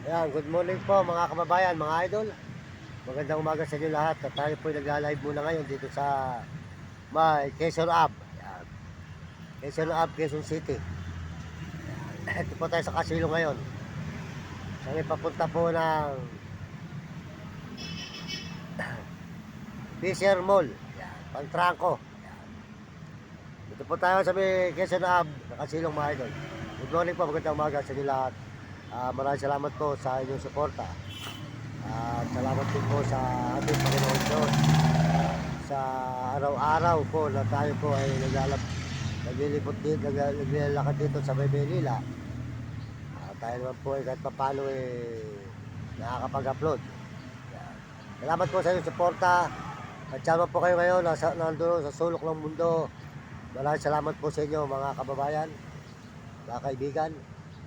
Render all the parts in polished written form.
Ayan, good morning po mga kababayan, mga idol. Magandang umaga sa inyo lahat. At tayo po nagla-live muna ngayon dito sa may Quezon Ave. Ayan, Quezon Ave, Quezon City. Ito po tayo sa Kasilo ngayon. Sa may papunta po ng Fisher Mall. Ayan, Pangtrangko. Dito po tayo sa may Quezon Ave, Kasilong mga idol. Good morning po, magandang umaga sa inyo lahat. Maraming salamat po sa inyong suporta. At salamat din po sa ating Panginoon Diyos sa araw-araw po na tayo po ay naglilipot dito, naglalakad dito sa Maynila. Tayo naman po ay kahit papano nakakapag-upload. Salamat po sa inyong suporta. At sama po kayo ngayon nandun sa sulok ng mundo. Maraming salamat po sa inyo mga kababayan, mga kaibigan.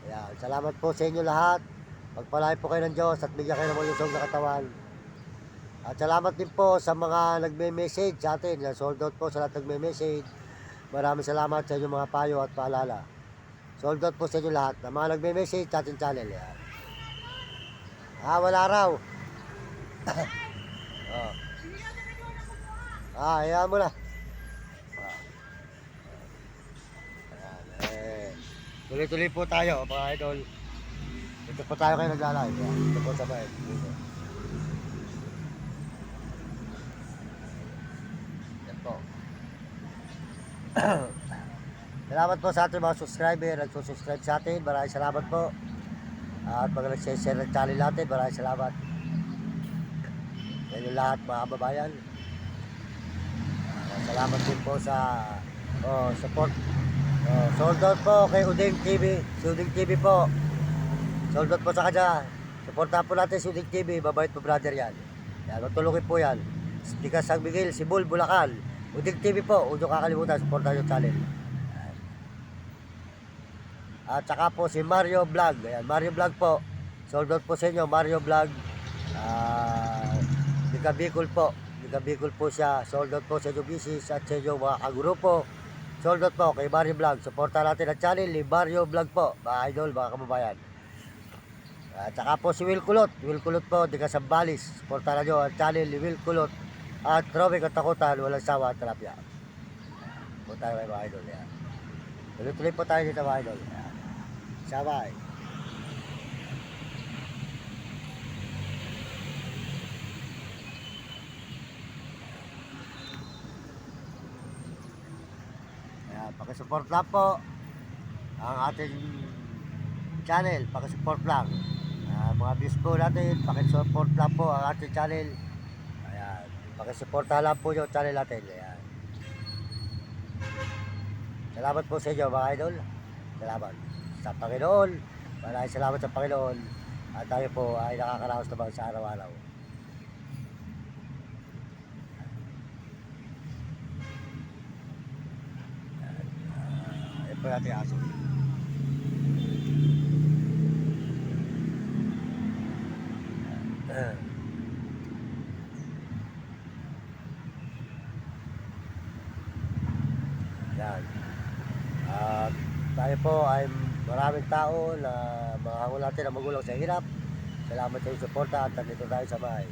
Ayan, salamat po sa inyo lahat. Pagpalain po kayo ng Diyos at bigyan kayo ng malusog na katawan. At salamat din po sa mga nagme-message sa atin. Sold out po sa lahat nagme-message. Maraming salamat sa inyong mga payo at paalala. Sold out po sa inyo lahat. Ang mga nagme-message sa ating channel. Ayan. Wala raw. Ayan mo na. Tuloy-tuloy po tayo mga idol. Dito po tayo kayo naglalay. Dito po sa bahay. Dito. Yan po. Salamat po sa ating mga subscriber. Nagsusubscribe sa atin. Maraming salamat po. At mga nag-share ng channel natin. Maraming salamat. Yan yung lahat mga kababayan. Salamat din po sa support. Sold out po kay Uding TV. Si Uding TV po. Sold out po sa kanya. Supportahan po natin si Uding TV. Babait po brother yan. Yan, matulungin po yan. Tikas San Miguel, Sibul, Bulacan. Uding TV po. Huwag nyo kakalimutan. Supportahan yung channel. At saka po si Mario Vlog. Ayan, Mario Vlog po. Sold out po sa inyo. Mario Vlog. Liga Bicol po. Liga Bicol po siya. Sold out po sa inyo bisis at sa inyo mga kagrupo. Sold out po kay Mario Vlog. Supportahan natin ang channel ni Mario Vlog po. Mga idol, mga kababayan. At saka po si Will Kulot. Will Kulot po, di ka sa Balis. Supportahan nyo ang channel ni Will Kulot. At Romy Katakutan, walang sawa at terapya. Po tayo kay mga idol. Yan. Tuloy-tuloy po tayo dito mga idol. Yan. Sabay. Pakisupport lang po ang ating channel, pakisupport lang mga views po natin, pakisupport lang po ang ating channel. Ayan, pakisupport lang po yung channel natin. Ayan. Salamat po sa inyo mga idol. Salamat sa Panginoon. Maraming salamat sa Panginoon. At tayo po ay nakakaraos naman sa araw-araw. Ito yung ating aso. Yan. At tayo po ay maraming tao na makahangon natin ang magulang sa hirap. Salamat sa inyong suporta at nandito tayo sa bahay.